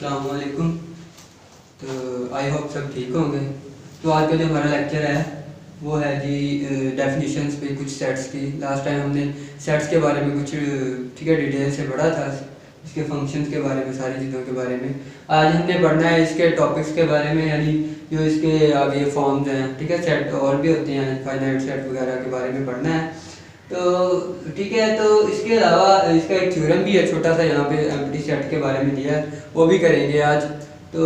अस्सलाम वालेकुम। तो आई होप सब ठीक होंगे। तो आज का जो हमारा लेक्चर है वो है जी डेफिनेशंस पे कुछ सेट्स की। लास्ट टाइम हमने सेट्स के बारे में कुछ ठीक है डिटेल से पढ़ा था, इसके फंक्शंस के बारे में, सारी चीज़ों के बारे में। आज हमने पढ़ना है इसके टॉपिक्स के बारे में, यानी जो इसके आगे फॉर्म्स हैं, ठीक है, सेट और भी होते हैं, फाइनाइट सेट वगैरह के बारे में पढ़ना है। तो ठीक है, तो इसके अलावा इसका एक थ्योरम भी है छोटा सा, यहाँ पे एम्प्टी सेट के बारे में दिया है, वो भी करेंगे आज। तो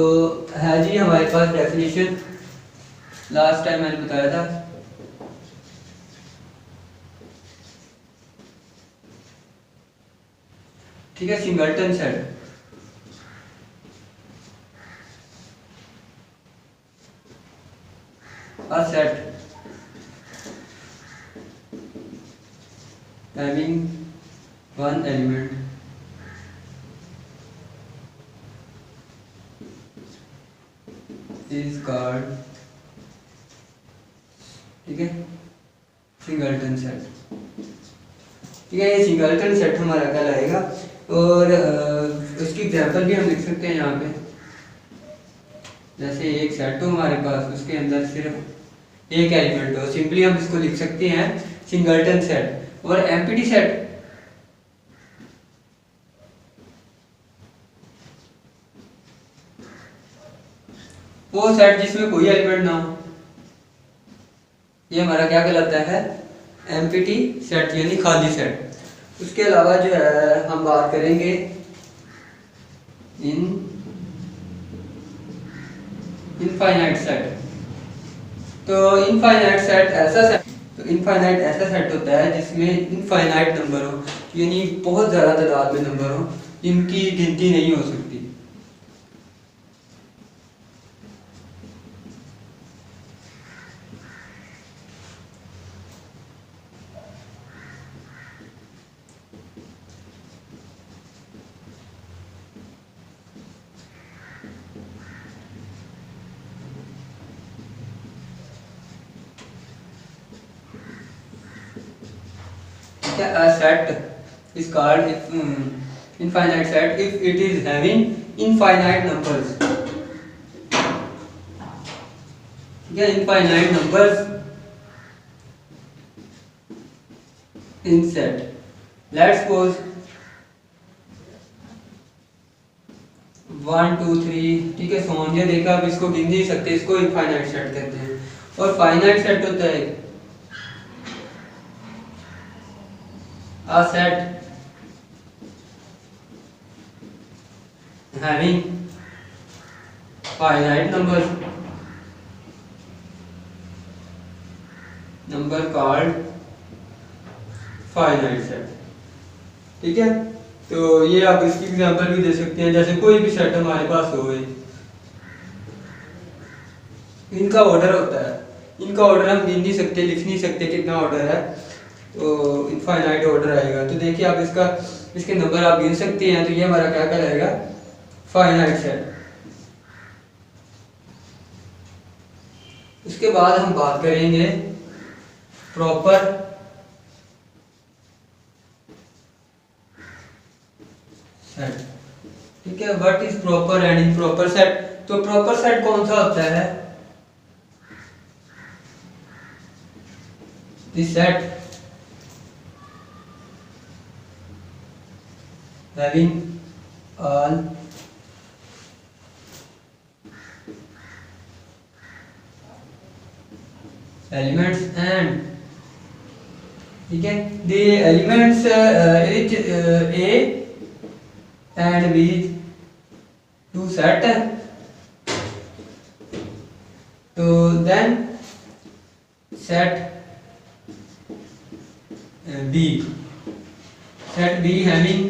है जी हमारे पास डेफिनेशन, लास्ट टाइम मैंने बताया था। ठीक है, singleton set a set having one element is called, ठीक है, सिंगलटन सेट। ठीक है, ये सिंगलटन सेट हमारा कहलाएगा। और उसकी एग्जांपल भी हम लिख सकते हैं यहाँ पे। जैसे एक सेट हो हमारे पास, उसके अंदर सिर्फ एक एलिमेंट हो, सिंपली हम इसको लिख सकते हैं सिंगलटन सेट। और एम्प्टी सेट वो सेट जिसमें कोई एलिमेंट ना हो, ये हमारा क्या कहलाता है, एम्प्टी सेट, यानी खाली सेट। उसके अलावा जो है हम बात करेंगे इनफाइनाइट सेट। तो इनफाइनाइट सेट ऐसा सेट, तो इनफाइनाइट ऐसा सेट होता है जिसमें इनफाइनाइट नंबर हो, यानी बहुत ज़्यादा तादाद में नंबर हो जिनकी गिनती नहीं हो सकती। A set is called infinite set if it is having infinite numbers. ठीक है, infinite numbers in set. Let's suppose 1 2 3, ठीक है, सोन ये देखा, अब इसको गिन नहीं सकते, इसको इनफाइनाइट सेट कहते हैं। और फाइनाइट सेट होता है a set having finite number called finite set। ठीक है, तो ये आप इसकी एग्जांपल भी दे सकते हैं। जैसे कोई भी सेट हमारे पास हो, इनका ऑर्डर होता है, इनका ऑर्डर हम गिन नहीं सकते, लिख नहीं सकते कितना ऑर्डर है, तो इनफाइनाइट ऑर्डर आएगा। तो देखिए आप इसके नंबर आप गिन सकते हैं, तो ये हमारा क्या कहलाएगा, फाइनाइट सेट। उसके बाद हम बात करेंगे प्रॉपर सेट। ठीक है, what is proper and improper set. तो प्रॉपर सेट कौन सा होता है, this set having all elements and, ठीक है, the elements is A and B to set, तो then set B having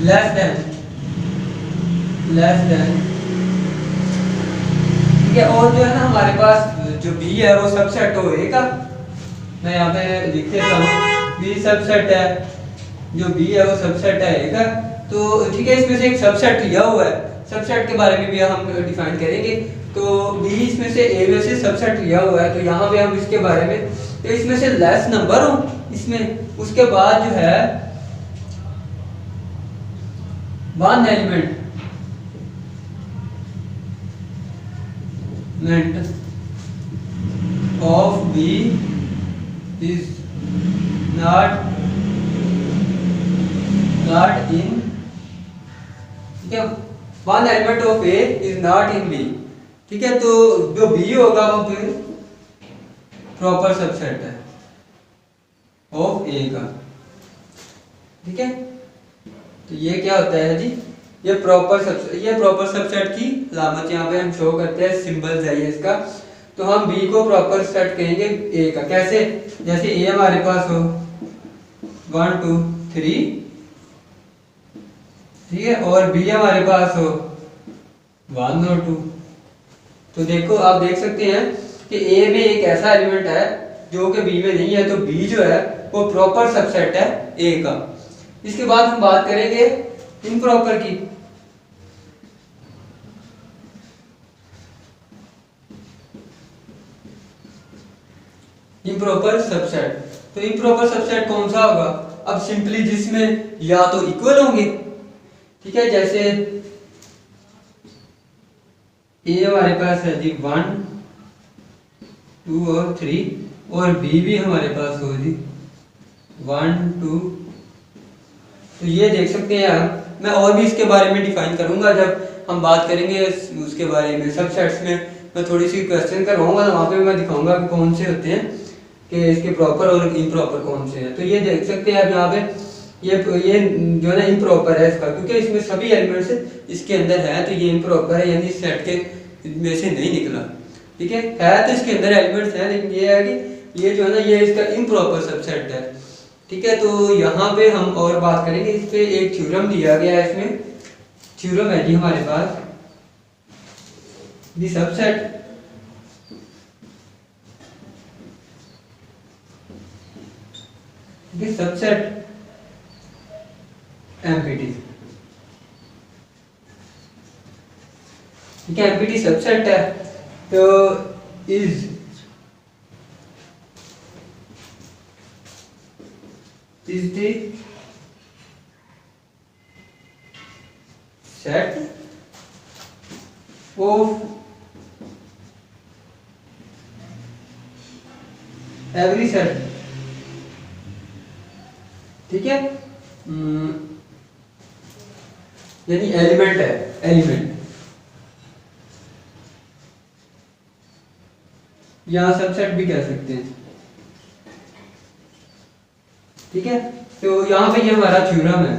less than, ठीक है। और जो है ना हमारे पास जो B है वो सबसेट हो A का, मैं यहाँ पे लिख देता हूँ, B सबसेट है, जो B है वो सबसेट है A का। तो ठीक है, इसमें से एक सबसेट लिया हुआ है, सबसेट के बारे में भी हम डिफाइन करेंगे। तो B इसमें से A में से सबसेट लिया हुआ है, तो यहाँ पे हम इसके बारे में, तो इसमें से लेस नंबर हो इसमें, उसके बाद जो है one element of B is not in, ठीक है, one element of A is not in B, ठीक है। तो जो B होगा वो फिर प्रॉपर सबसेट है ऑफ A का, ठीक है। तो ये क्या होता है जी, ये प्रॉपर सबसेट की अलामत यहाँ पे हम शो करते हैं, सिंबल्स है ये इसका। तो हम B को प्रॉपर सेट कहेंगे A का, कैसे, जैसे A हमारे पास हो 1 2 3, ठीक है, और B हमारे पास हो 1 और 2। तो देखो आप देख सकते हैं कि A में एक ऐसा एलिमेंट है जो कि B में नहीं है, तो B जो है वो प्रॉपर सबसेट है A का। इसके बाद हम बात करेंगे इम्प्रॉपर की। इम्प्रॉपर सबसेट, तो इम्प्रॉपर सबसेट कौन सा होगा, अब सिंपली जिसमें या तो इक्वल होंगे, ठीक है, जैसे A हमारे पास है जी 1 2 और 3, और B भी हमारे पास हो जी 1 2। तो ये देख सकते हैं आप, मैं और भी इसके बारे में डिफाइन करूंगा जब हम बात करेंगे उसके बारे में। सबसेट्स में मैं थोड़ी सी क्वेश्चन करवाऊंगा, वहाँ पे मैं दिखाऊंगा कि कौन से होते हैं, कि इसके प्रॉपर और इम्प्रॉपर कौन से हैं। तो ये देख सकते हैं आप यहाँ पे, ये जो है ना इम्प्रॉपर है इसका, क्योंकि इसमें सभी एलिमेंट्स इसके अंदर है, तो ये इम्प्रॉपर है, यानी सेट के में से नहीं निकला, ठीक है तो इसके अंदर एलिमेंट्स हैं, लेकिन ये है कि ये जो है ना ये इसका इम्प्रॉपर सबसेट है, ठीक है। तो यहाँ पे हम और बात करेंगे, इस पे एक थ्योरम दिया गया है, इसमें थ्योरम है जी हमारे पास, द सबसेट एमपीटी, ठीक है, एमपीटी सबसेट है। तो is the set of every set, ठीक है, यानी एलिमेंट है, एलिमेंट या सबसेट भी कह सकते हैं, ठीक है। तो यहाँ पे ये हमारा थ्योरम है,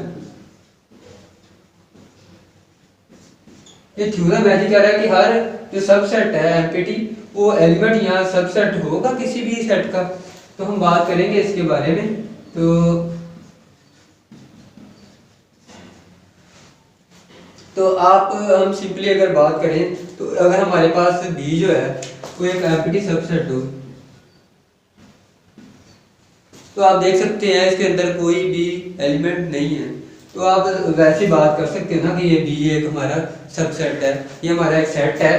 ये थ्योरम है जी, कह रहा है कि हर जो सबसेट है एमपीटी वो एलिमेंट या सबसेट होगा किसी भी सेट का। तो हम बात करेंगे इसके बारे में। तो आप हम सिंपली अगर बात करें, तो अगर हमारे पास बी जो है वो एक एमपीटी सबसेट हो, तो आप देख सकते हैं इसके अंदर कोई भी एलिमेंट नहीं है, तो आप वैसे बात कर सकते हो ना कि ये बी एक हमारा सबसेट है, ये हमारा एक सेट है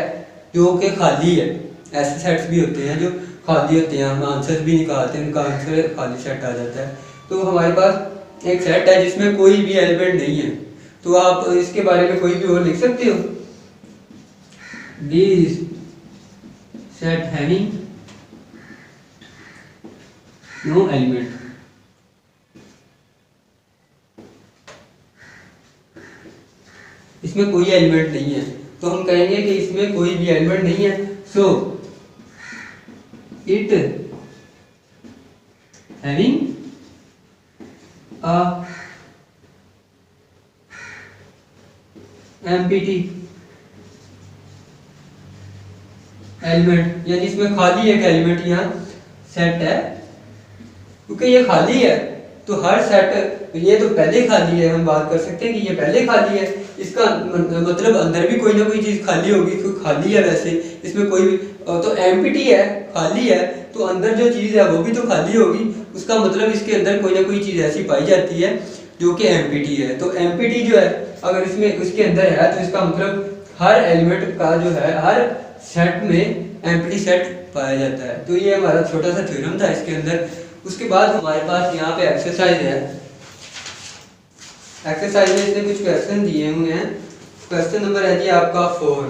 जो कि खाली है। ऐसे सेट्स भी होते हैं जो खाली होते हैं, हम आंसर भी निकालते हैं, उनका आंसर खाली सेट आ जाता है। तो हमारे पास एक सेट है जिसमें कोई भी एलिमेंट नहीं है, तो आप इसके बारे में कोई भी और लिख सकते हो, this set having no element, इसमें कोई एलिमेंट नहीं है, तो हम कहेंगे कि इसमें कोई भी एलिमेंट नहीं है। So it having a empty element, यानी इसमें खाली एक एलिमेंट यहाँ सेट है, क्योंकि ये खाली है तो हर सेट, ये तो पहले खाली है, हम बात कर सकते हैं कि ये पहले खाली है, इसका मतलब अंदर भी कोई ना कोई चीज खाली होगी, क्योंकि खाली है वैसे इसमें कोई भी, तो एम्प्टी है, खाली है, तो अंदर जो चीज है वो भी तो खाली होगी, उसका मतलब इसके अंदर कोई ना कोई चीज ऐसी पाई जाती है जो कि एम्प्टी है। तो एम्प्टी जो है अगर इसमें उसके अंदर है, तो इसका मतलब हर एलिमेंट का जो है हर सेट में एम्प्टी सेट पाया जाता है। तो ये हमारा छोटा सा थ्योरम था इसके अंदर। उसके बाद हमारे पास यहाँ पे एक्सरसाइज है, एक्सरसाइज में इसने कुछ क्वेश्चन दिए हुए हैं। क्वेश्चन नंबर है जी आपका 4।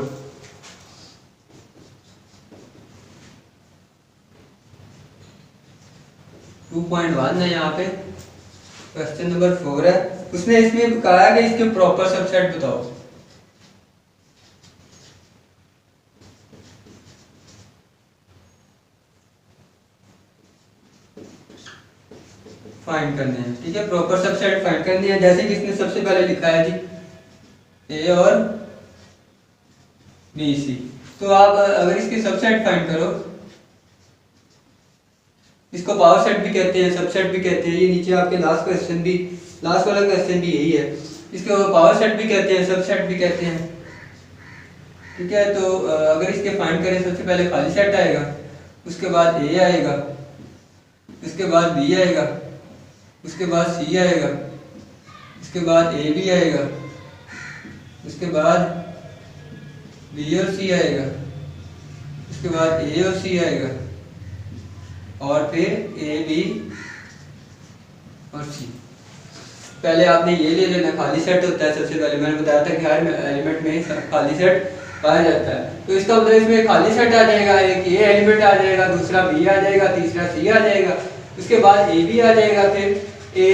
टू पॉइंट 1 है यहाँ पे, क्वेश्चन नंबर 4 है। उसने इसमें कहा है कि इसके प्रॉपर सबसेट बताओ। फाइंड करने हैं, ठीक है, प्रॉपर सबसेट फाइंड करनी है। जैसे कि इसने सबसे पहले लिखा है जी ए और बी सी। तो आप अगर इसके सबसेट फाइंड करो, इसको पावर सेट भी कहते हैं, सबसेट भी कहते हैं। ये नीचे आपके लास्ट वाला क्वेश्चन भी यही है। इसको पावर सेट भी कहते हैं, सबसेट भी कहते हैं, ठीक है। तो अगर इसके फाइंड करें, सबसे पहले खाली सेट आएगा, उसके बाद ए आएगा, उसके बाद बी आएगा, उसके बाद सी आएगा, उसके बाद ए बी आएगा, उसके बाद बी और सी आएगा, उसके बाद ए और सी आएगा, और फिर ए बी और सी। पहले आपने ये ले लेना, खाली सेट होता है सबसे पहले। मैंने बताया था कि हर एलिमेंट में खाली सेट पाया जाता है। तो इसका मतलब इसमें खाली सेट आ जाएगा, एक ए एलिमेंट आ जाएगा, दूसरा बी आ जाएगा, तीसरा सी आ जाएगा, उसके बाद ए बी आ जाएगा, फिर ए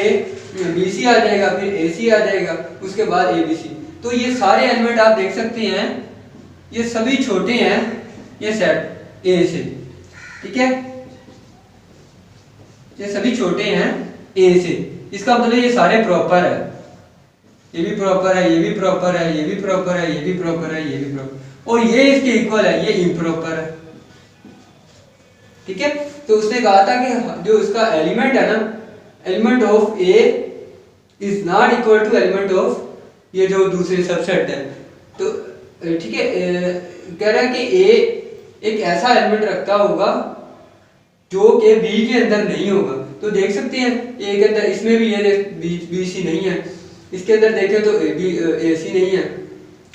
बी सी आ जाएगा, फिर ए सी आ जाएगा, उसके बाद ए बी सी। तो ये सारे एलिमेंट आप देख सकते हैं, ये सभी छोटे हैं ये सेट ए से, ठीक है, ये सभी छोटे हैं ए से। इसका मतलब ये सारे प्रॉपर है, ये भी प्रॉपर है, ये भी प्रॉपर है, ये भी प्रॉपर है, ये भी प्रॉपर है, ये भी प्रॉपर, और ये इसके इक्वल है, ये इम्प्रॉपर है, ठीक है। तो उसने कहा था कि जो उसका एलिमेंट है ना, element of A is not equal to element of ये जो दूसरे सबसेट है। तो ठीक है, कह रहा है कि ए एक ऐसा एलिमेंट रखता होगा जो कि बी के अंदर नहीं होगा। तो देख सकते हैं ए के अंदर, इसमें भी ये बी सी नहीं है, इसके अंदर देखें तो ए सी नहीं है,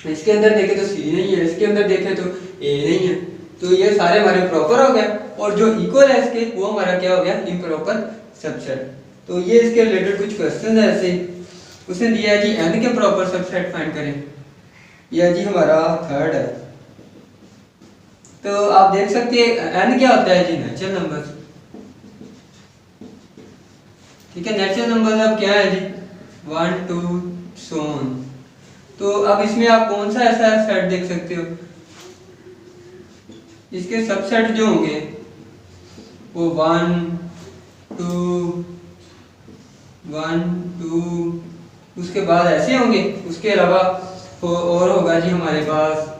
इसके अंदर देखें तो सी नहीं है, इसके अंदर देखें तो ए नहीं है। तो ये सारे हमारे प्रॉपर हो गए, और जो इक्वल है इसके वो हमारा क्या हो गया, इम्प्रॉपर सबसेट। तो ये इसके रिलेटेड कुछ क्वेश्चन है ऐसे। उसने दिया है जी एन के प्रॉपर सबसेट फाइंड करें, यह जी हमारा थर्ड है। तो आप देख सकते हैं एन क्या होता है जी, नेचुरल नंबर, ठीक है। नेचुरल नंबर अब क्या है जी, 1 2 so on। तो अब इसमें आप कौन सा ऐसा सेट देख सकते हो, इसके सबसेट जो होंगे वो 1 2 1 2, उसके बाद ऐसे होंगे। उसके अलावा और होगा जी हमारे पास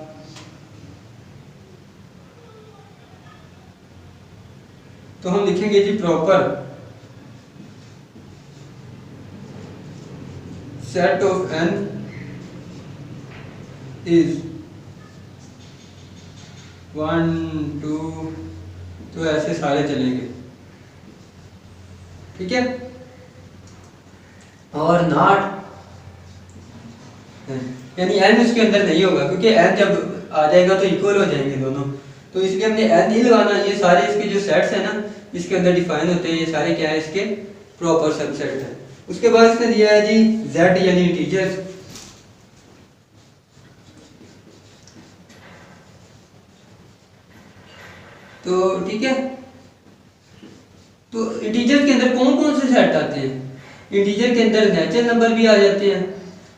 तो हम लिखेंगे G proper set of n is 1 2, तो ऐसे सारे चलेंगे, ठीक है। और नॉट यानी n उसके अंदर नहीं होगा, क्योंकि n जब आ जाएगा तो इक्वल हो जाएंगे दोनों, तो इसलिए हमने n नहीं लगाना। ये सारे इसके जो सेट्स हैं ना, इसके अंदर डिफाइन होते हैं, ये सारे क्या है, इसके प्रॉपर सबसेट है। उसके बाद इसने दिया है जी z यानी इंटीजर्स। तो ठीक है, तो इंटीजर के अंदर कौन कौन से सेट आते हैं, इंटीजर के अंदर नेचुरल नंबर भी आ जाते हैं,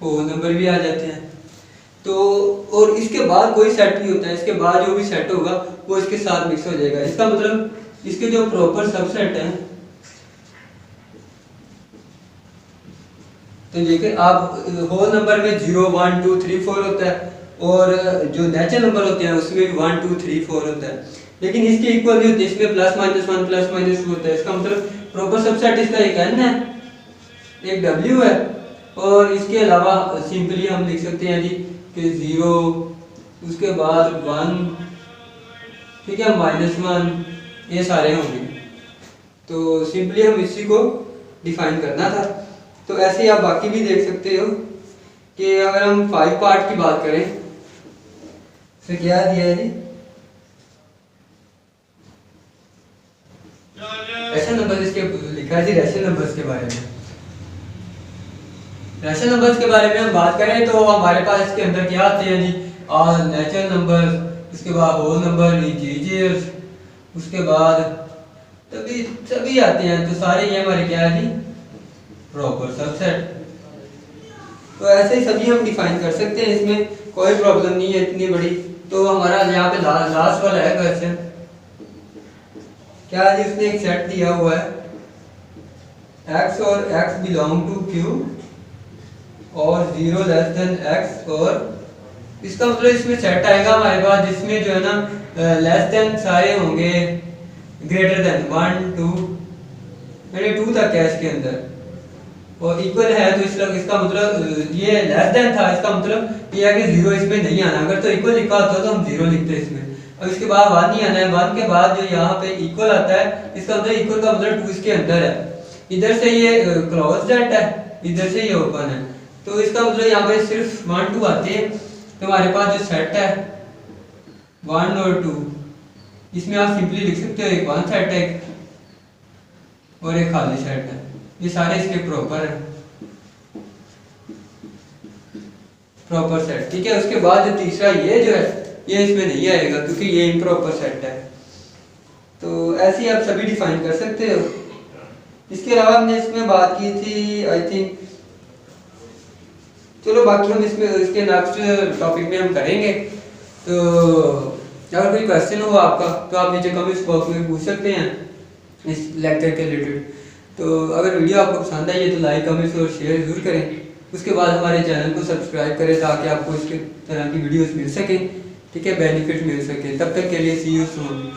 होल नंबर भी आ जाते हैं। तो और इसके बाद कोई सेट नहीं होता है, इसके बाद जो भी सेट होगा वो इसके साथ मिक्स हो जाएगा। इसका मतलब इसके जो प्रॉपर सबसेट हैं, तो देखिए आप होल नंबर में 0 1 2 3 4 होता है, और जो नेचुरल नंबर होते हैं उसमें भी 1 2 3 4 होता है, लेकिन इसके इक्वल नहीं होते, इसमें +-1 +-2 होता है। इसका मतलब प्रॉपर सबसेट इसका एक n है, एक w है, और इसके अलावा सिंपली हम लिख सकते हैं जी कि 0, उसके बाद 1, ठीक है, -1, ये सारे होंगे। तो सिंपली हम इसी को डिफाइन करना था। तो ऐसे ही आप बाकी भी देख सकते हो कि अगर हम 5 पार्ट की बात करें तो क्या दिया है जी, रैशनल नंबर इसके लिखा है जी, रैशनल नंबर्स के बारे में। रैशनल नंबर्स के बारे में हम बात करें तो हमारे पास इसके अंदर क्या आते हैं जी, ऑल नेचुरल नंबर, उसके बाद होल नंबर, इंटीजर्स, उसके बाद तभी सभी आते हैं। तो सारे ये हमारे क्या है जी, प्रॉपर सबसेट। तो ऐसे ही सभी हम डिफाइन कर सकते हैं, इसमें कोई प्रॉब्लम नहीं है इतनी बड़ी। तो हमारा यहाँ पे लास्ट वाला है क्वेश्चन, क्या है, इसने एक सेट दिया हुआ है x और x बिलोंग टू Q और 0 लेस देन x, और इसका मतलब इसमें सेट आएगा हमारे पास जिसमें जो है ना लेस देन सारे होंगे ग्रेटर देन 1 2 यानी 2 तक है इसके अंदर, और इक्वल है तो इसका मतलब ये लेस देन था, इसका मतलब ये है कि 0 इसमें नहीं आना। अगर तो इक्वल लिखा होता तो हम 0 लिखते इसमें। अब इसके बाद 1 नहीं आना है, 1 के बाद जो यहाँ पे इक्वल आता है, इसका मतलब इक्वल का मतलब 2 इसके अंदर है। इधर से ये क्लोज्ड है, इधर से ये ओपन है, तो इसका मतलब यहाँ पे सिर्फ 1 2 आते हैं। तो हमारे पास जो सेट है 1 और 2, इसमें आप सिंपली लिख सकते हो एक 1 सेट है और एक खाली सेट है, ये सारे इसके प्रॉपर है, प्रॉपर सेट, ठीक है। उसके बाद जो तीसरा ये जो है ये इसमें नहीं आएगा क्योंकि ये इम्प्रॉपर सेट है। तो ऐसे ही आप सभी डिफाइन कर सकते हो। इसके अलावा हमने इसमें बात की थी आई थिंक, चलो बाकी हम इसमें इसके नेक्स्ट टॉपिक में हम करेंगे। तो अगर कोई क्वेश्चन हो आपका तो आप नीचे कमेंट्स बॉक्स में पूछ सकते हैं इस लेक्चर के रिलेटेड। तो अगर वीडियो आपको पसंद आई है तो लाइक कमेंट्स और शेयर जरूर करें। उसके बाद हमारे चैनल को सब्सक्राइब करें ताकि आपको इसके तरह की वीडियोस मिल सकें, ठीक है, बेनिफिट मिल सके। तब तक के लिए सी यू सून।